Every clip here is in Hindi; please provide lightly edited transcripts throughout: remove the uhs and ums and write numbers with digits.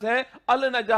है, अल नजह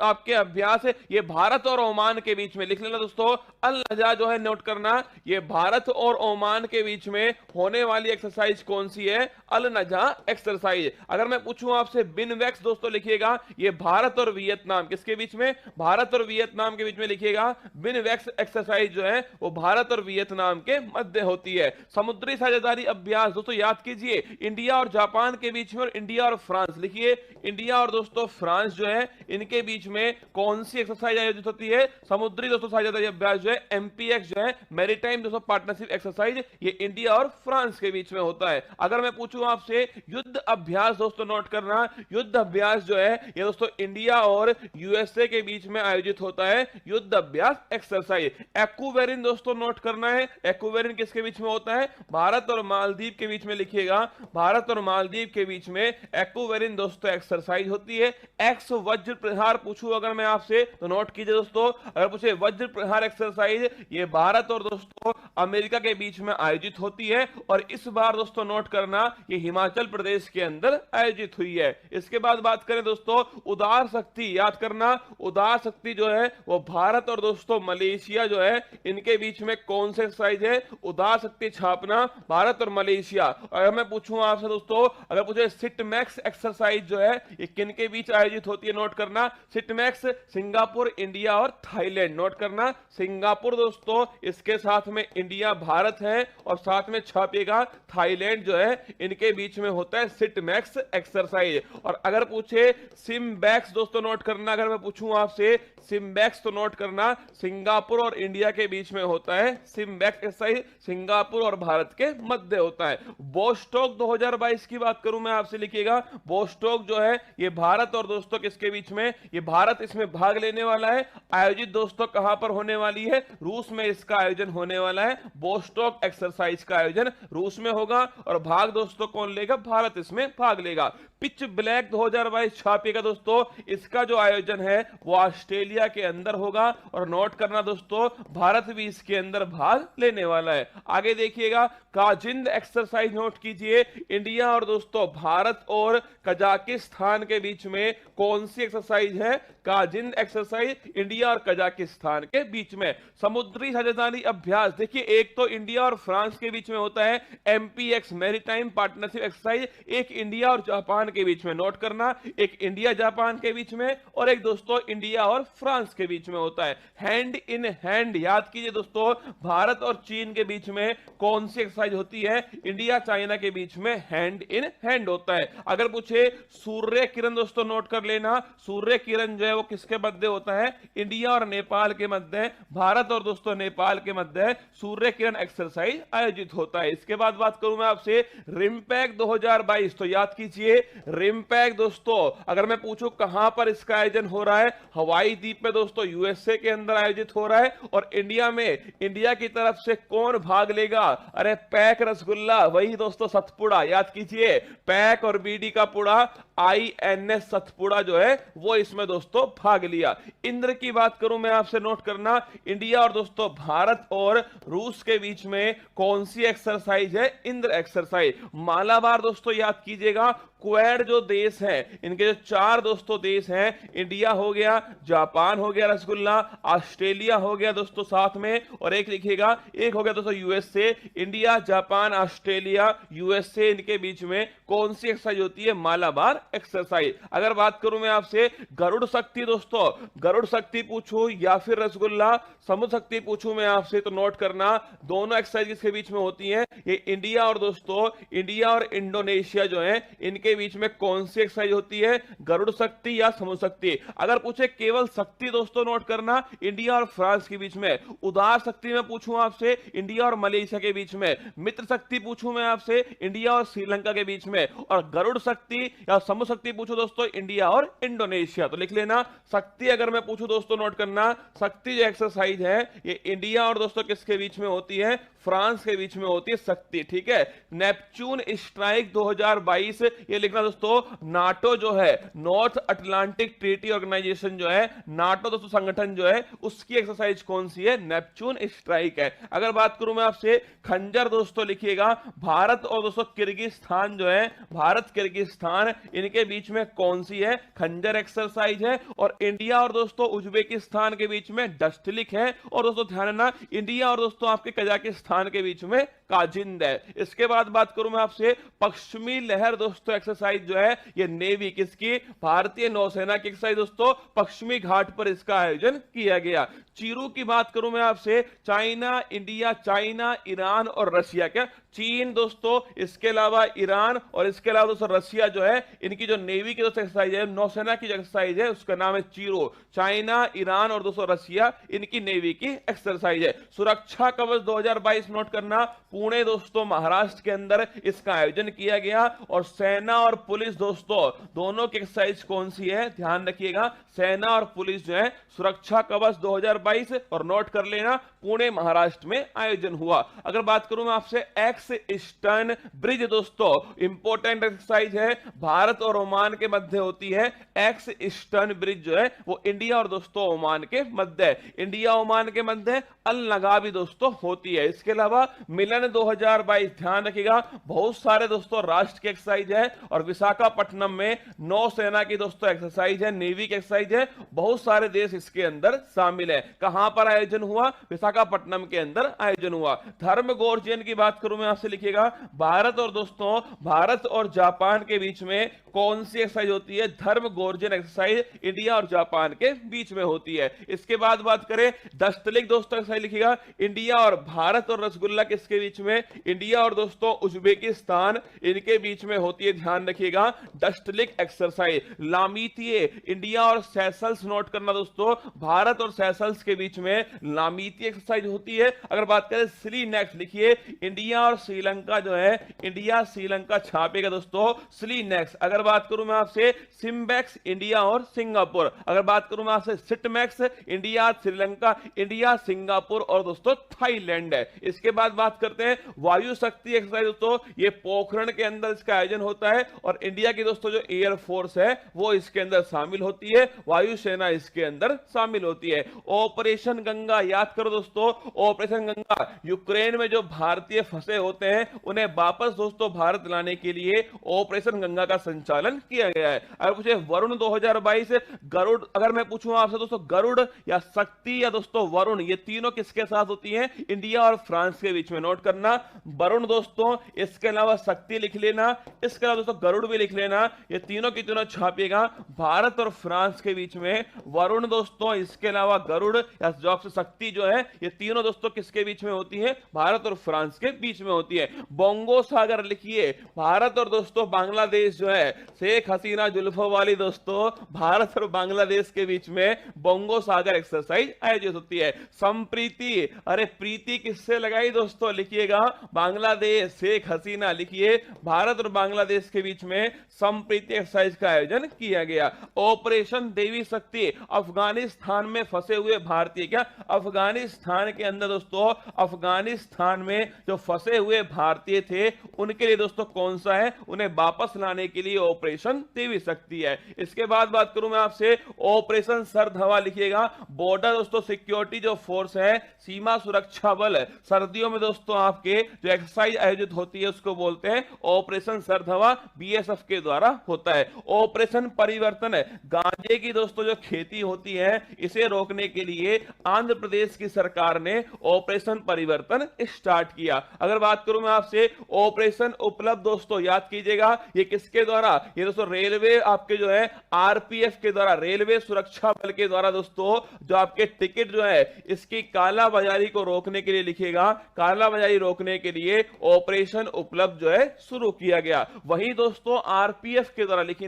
आपके अभ्यास है, ये भारत और ओमान के बीच में लिख लेना दोस्तों। अल नजह जो है नोट करना, ये भारत और ओमान के बीच में होने वाली एक्सरसाइज कौन सी है? अल नजह एक्सरसाइज। अगर मैं पूछूं आपसे बिनवेक्स दोस्तों लिखिएगा, ये भारत और वियतनाम, किसके बीच में? भारत और वियतनाम के बीच में लिखिएगा। बिनवेक्स एक्सरसाइज जो है वो भारत और वियतनाम के मध्य होती है। समुद्री साझेदारी अभ्यास दोस्तों याद कीजिए, इंडिया और जापान के बीच में, और इंडिया और फ्रांस लिखिए, इंडिया और दोस्तों फ्रांस जो है इनके बीच में कौन सी एक्सरसाइज आयोजित होती है? समुद्री दोस्तों साझेदारी अभ्यास जो है एमपीएक्स जो है मैरीटाइम दोस्तों पार्टनरशिप एक्सरसाइज, ये इंडिया और फ्रांस के बीच में होता है। अगर मैं पूछूं आपसे युद्ध अभ्यास दोस्तों नोट करना, युद्ध अभ्यास जो है ये दोस्तों इंडिया और यूएसए के बीच में आयोजित होता है युद्ध अभ्यास एक्सरसाइज। एक्वेरिन दोस्तों नोट करना है, एक्वेरिन किसके बीच में होता है? भारत और मालदीव के बीच में लिखिएगा, भारत और मालदीव के बीच में एक्वेरिन दोस्तों एक्सरसाइज होती है। एक्स वज्र प्रहार पूछूं अगर मैं आपसे तो नोट कीजिए दोस्तों, अगर पूछे वज्र प्रहार एक्सरसाइज, ये भारत और दोस्तों अमेरिका के बीच में आयोजित होती है, और इस बार दोस्तों नोट करना ये हिमाचल प्रदेश के अंदर आयोजित हुई है। इसके बाद बात करें दोस्तों उदार शक्ति, याद करना उदार शक्ति जो है वो भारत और दोस्तों मलेशिया जो है इनके बीच में कौन सी एक्सरसाइज है? उदार शक्ति छापना, भारत और मलेशिया। अगर मैं पूछूं आपसे दोस्तों, अगर पूछे सिटमैक्स एक्सरसाइज जो है ये किन के बीच आयोजित होती है? नोट करना सिटमैक्स सिंगापुर, इंडिया और थाईलैंड। नोट करना सिंगापुर दोस्तों, इसके साथ में इंडिया भारत है, और साथ में छापेगा थाईलैंड जो है, इनके बीच में होता है सिटमैक्स एक्सरसाइज। और अगर पूछे सिम्बैक्स दोस्तों नोट करना, अगर मैं पूछूं आपसे सिम्बैक्स तो नोट करना सिंगापुर और इंडिया के बीच में होता है सिम्बैक्स एक्सरसाइज, सिंगापुर और भारत के मध्य होता है। बोस्टॉक 2022 की बात करूं मैं आपसे लिखिएगा, बोस्टॉक जो है ये भारत और दोस्तों किसके बीच में? ये भारत इसमें भाग लेने वाला है। आयोजित दोस्तों कहां पर होने वाली है? रूस में इसका आयोजन होने वाला है। बोस्टॉक एक्सरसाइज का आयोजन रूस में होगा, और भाग दोस्तों कौन लेगा? भारत इसमें भाग लेगा। पिच ब्लैक 2022 छापेगा दोस्तों, इसका जो आयोजन है वो ऑस्ट्रेलिया के अंदर होगा, और नोट करना दोस्तों भारत भी इसके अंदर भाग लेने वाला है। आगे देखिएगा काजिंद एक्सरसाइज नोट कीजिए, इंडिया और दोस्तों भारत और कजाकिस्तान के बीच में कौन सी एक्सरसाइज है? काजिंद एक्सरसाइज इंडिया और कजाकिस्तान के बीच में। समुद्री साझेदारी अभ्यास देखिए, एक तो इंडिया और फ्रांस के बीच में होता है एमपीएक्स मैरीटाइम पार्टनरशिप एक्सरसाइज, एक इंडिया और जापान के बीच में। नोट करना एक इंडिया जापान के बीच में, और एक दोस्तों इंडिया और फ्रांस के बीच में होता है हैंड इन हैंड। याद कीजिए दोस्तों भारत और चीन के बीच में कौन सी एक्सरसाइज होती है? इंडिया चाइना के बीच में हैंड इन हैंड होता है। अगर पूछे सूर्य किरण दोस्तों नोट कर लेना, सूर्य किरण जो है वो किसके मध्य होता है? इंडिया और नेपाल के मध्य, भारत और दोस्तों नेपाल के मध्य सूर्य किरण एक्सरसाइज आयोजित होता है। इसके बाद बात करूं मैं आपसे रिम्पैक 2022, तो याद कीजिए रिम्पैक दोस्तों अगर मैं पूछूं कहां पर इसका आयोजन हो रहा है? हवाई द्वीप में दोस्तों यूएसए के अंदर आयोजित हो रहा है, और इंडिया में इंडिया की तरफ से कौन भाग लेगा? अरे पैक रसगुल्ला, वही दोस्तों सतपुड़ा, याद कीजिए पैक और बीडी का पुड़ा आईएनएस सतपुड़ा जो है वो इसमें दोस्तों भाग लिया। इंद्र की बात करूं मैं आपसे, नोट करना इंडिया और दोस्तों भारत और रूस के बीच में कौन सी एक्सरसाइज है? इंद्र एक्सरसाइज। मालाबार दोस्तों याद कीजिएगा, क्वेड जो देश है इनके जो चार दोस्तों देश हैं, इंडिया हो गया, जापान हो गया रसगुल्ला, ऑस्ट्रेलिया हो गया दोस्तों साथ में, और एक लिखिएगा एक हो गया दोस्तों USA. India Japan Australia USA इनके बीच में कौन सी एक्सरसाइज होती है? मालाबार एक्सरसाइज। अगर बात करूं मैं आपसे गरुड़ शक्ति दोस्तों, गरुड़ शक्ति पूछूं या फिर रसगुल्ला समुद्र शक्ति पूछूं मैं आपसे, तो नोट करना दोनों एक्सरसाइज किसके बीच में होती हैं? ये इंडिया और दोस्तों इंडिया और इंडोनेशिया जो है इनके बीच में कौन सी एक्सरसाइज होती है? गरुड़ शक्ति या समुद्र शक्ति। अगर पूछे केवल शक्ति दोस्तों नोट करना इंडिया और फ्रांस के बीच में। उदार शक्ति में पूछूं आपसे इंडिया और मलेशिया के बीच में। मित्र शक्ति पूछूं मैं आपसे इंडिया और श्रीलंका के बीच में, और गरुड़ शक्ति या समुद्र शक्ति पूछूं दोस्तों इंडिया और इंडोनेशिया। तो लिख लेना शक्ति अगर मैं पूछूं दोस्तों नोट करना शक्ति जो एक्सरसाइज है ये इंडिया और दोस्तों किसके बीच में होती है? फ्रांस के बीच में होती है शक्ति, ठीक है। नेपच्यून स्ट्राइक 2022 ये लिखना दोस्तों, नाटो जो है नॉर्थ अटलांटिक ट्रीटी ऑर्गेनाइजेशन जो है नाटो दोस्तों संगठन जो है उसकी एक्सरसाइज कौन सी है? नेपच्यून स्ट्राइक है। अगर बात करूं मैं आपसे खंजर दोस्तों लिखिएगा, भारत और दोस्तों किर्गिस्तान जो है भारत किर्गिस्तान इनके बीच में कौन सी है? खंजर एक्सरसाइज है। और इंडिया और दोस्तों उज्बेकिस्तान के बीच में डस्टलिक है। और दोस्तों ध्यान रखना, इंडिया और दोस्तों आपके कजाकिस्तान के बीच में काजिंद है। इसके बाद बात करूं मैं आपसे पश्चिमी लहर दोस्तों एक्सरसाइज जो है ये नेवी किसकी? भारतीय नौसेना की एक्सरसाइज दोस्तों पश्चिमी घाट पर इसका आयोजन किया गया। चीरू की बात करूं मैं आपसे, चाइना, इंडिया, चाइना, ईरान और रशिया, क्या चीन दोस्तों, इसके अलावा ईरान और इसके अलावा दोस्तों रशिया जो है, इनकी जो नेवी की दोस्तों एक्सरसाइज है, नौसेना की जो एक्सरसाइज है उसका नाम है चीरो। चाइना, ईरान और दोस्तों रशिया, इनकी नेवी की एक्सरसाइज है। सुरक्षा कवच 2022 नोट करना, पुणे दोस्तों महाराष्ट्र के अंदर इसका आयोजन किया गया। और सेना और पुलिस दोस्तों दोनों की एक्सरसाइज कौन सी है? ध्यान रखिएगा, सेना और पुलिस जो है सुरक्षा कवच 2022, और नोट कर लेना पुणे महाराष्ट्र में आयोजन हुआ। अगर बात करूं मैं आपसे एक्स ईस्टर्न ब्रिज दोस्तों, इंपॉर्टेंट एक्सरसाइज है, भारत और ओमान के मध्य होती है। एक्स ईस्टर्न ब्रिज जो है वो इंडिया और दोस्तों ओमान के मध्य है। इंडिया ओमान के मध्य अल नगावी दोस्तों होती है। इसके अलावा मिलन 2022, ध्यान रखिएगा, बहुत सारे दोस्तों राष्ट्र की एक्सरसाइज है। और विशाखापट्टनम में नौसेना की दोस्तों एक्सरसाइज है, नेवी की एक्सरसाइज है। बहुत सारे देश इसके अंदर शामिल है। कहां पर आयोजन हुआ? विशाखापट्टनम के अंदर आयोजन हुआ। धर्म गोर्जियन की बात करूं मैं आपसे, लिखिएगा, भारत और दोस्तों भारत और जापान के बीच में कौन सी एक्सरसाइज होती है? धर्म गोर्जियन एक्सरसाइज इंडिया और जापान के बीच में होती है। इसके बाद बात करें दस्तलिक दोस्तों एक्सरसाइज, लिखिएगा, इंडिया और भारत और रसगुल्ला किसके बीच में? इंडिया और दोस्तों उज्बेकिस्तान, इनके बीच में होती है। ध्यान रखिएगा, डस्टलिक एक्सरसाइज। लामीतिये, इंडिया और सेशल्स, नोट करना दोस्तों, भारत और सेशल्स के बीच में लामीतिये एक्सरसाइज होती है। अगर बात करें स्ली नेक्स्ट, लिखिए, इंडिया और श्रीलंका जो है, इंडिया श्रीलंका छापेगा दोस्तों स्ली नेक्स्ट। अगर बात करूं मैं आपसे सिम्बैक्स, इंडिया और सिंगापुर। अगर बात करूं मैं आपसे सिटमैक्स, इंडिया श्रीलंका, इंडिया सिंगापुर और दोस्तों थाईलैंड है। इसके बाद बात करते हैं वायु शक्ति एक्सरसाइज दोस्तों, ये पोखरण के अंदर इसका आयोजन होता है। और इंडिया की दोस्तों जो एयर फोर्स है वो इसके अंदर शामिल होती है, वायुसेना इसके अंदर शामिल होती है। ऑपरेशन गंगा, याद करो दोस्तों, ऑपरेशन गंगा, यूक्रेन में जो भारतीय फंसे होते हैं उन्हें वापस दोस्तों भारत लाने के लिए ऑपरेशन गंगा का संचालन किया गया है। अगर पूछे वरुण 2022, गरुड़, अगर मैं पूछूं आपसे दोस्तों, गरुड़ या शक्ति या दोस्तों वरुण, ये तीनों किसके साथ होती हैं? इंडिया और फ्रांस के बीच में। नोट करना, वरुण दोस्तों, इसके अलावा शक्ति लिख लेना, इसके अलावा दोस्तों गरुड़ भी लिख लेना, ये तीनों की तीनों छापिएगा, भारत और फ्रांस के बीच में वरुण दोस्तों, इसके अलावा गरुड़ या शक्ति जो है, ये तीनों दोस्तों किसके बीच में होती है? भारत और फ्रांस के बीच में होती है। बोंगो सागर, लिखिए, भारत और दोस्तों बांग्लादेश जो है, शेख हसीना जुल्फों वाली दोस्तों, भारत और बांग्लादेश के बीच में बोंगो सागर एक्सरसाइज आयोजित होती है। संप्रीति, अरे प्रीति किससे लगाई दोस्तों? लिखिएगा, बांग्लादेश, शेख हसीना, लिखिए, भारत और बांग्लादेश के बीच में संप्रीति एक्सरसाइज का आयोजन किया गया। ऑपरेशन देवी शक्ति, अफगानिस्तान में फंसे हुए भारतीय, क्या अफगानिस्तान के अंदर दोस्तों, अफगानिस्तान में जो फंसे हुए भारतीय थे उनके लिए दोस्तों कौन सा है? उन्हें वापस लाने के लिए ऑपरेशन देवी शक्ति है। इसके बाद बात करूं मैं आपसे ऑपरेशन सर्द हवा, लिखिएगा, बॉर्डर दोस्तों सिक्योरिटी जो फोर्स है, सीमा सुरक्षा बल, सर्दियों में दोस्तों आपके जो एक्सरसाइज आयोजित होती है उसको बोलते हैं ऑपरेशन सर्द हवा, बीएसएफ के द्वारा होता है। ऑपरेशन परिवर्तन, गांजे की दोस्तों जो खेती होती है इसे रोकने के लिए आंध्र प्रदेश की सरकार ने ऑपरेशन परिवर्तन स्टार्ट किया। अगर बात करूं मैं आपसे ऑपरेशन उपलब्ध दोस्तों, याद कीजिएगा, ये किसके द्वारा? ये दोस्तों रेलवे आपके जो है आरपीएफ के द्वारा, रेलवे सुरक्षा बल के द्वारा दोस्तों, जो आपके टिकट जो है इसकी कालाबाजारी को रोकने के लिए, लिखिएगा, कालाबाजारी रोकने के लिए ऑपरेशन उपलब्ध जो है शुरू किया गया। वही दोस्तों आरपीएफ के द्वारा, लिखिए,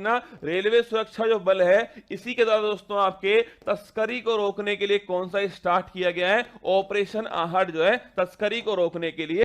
रेलवे सुरक्षा जो बल है इसी के द्वारा दोस्तों आपके तस्करी को रोकने के लिए कौन सा स्टार्ट किया गया है? ऑपरेशन आहट जो है तस्करी को रोकने के लिए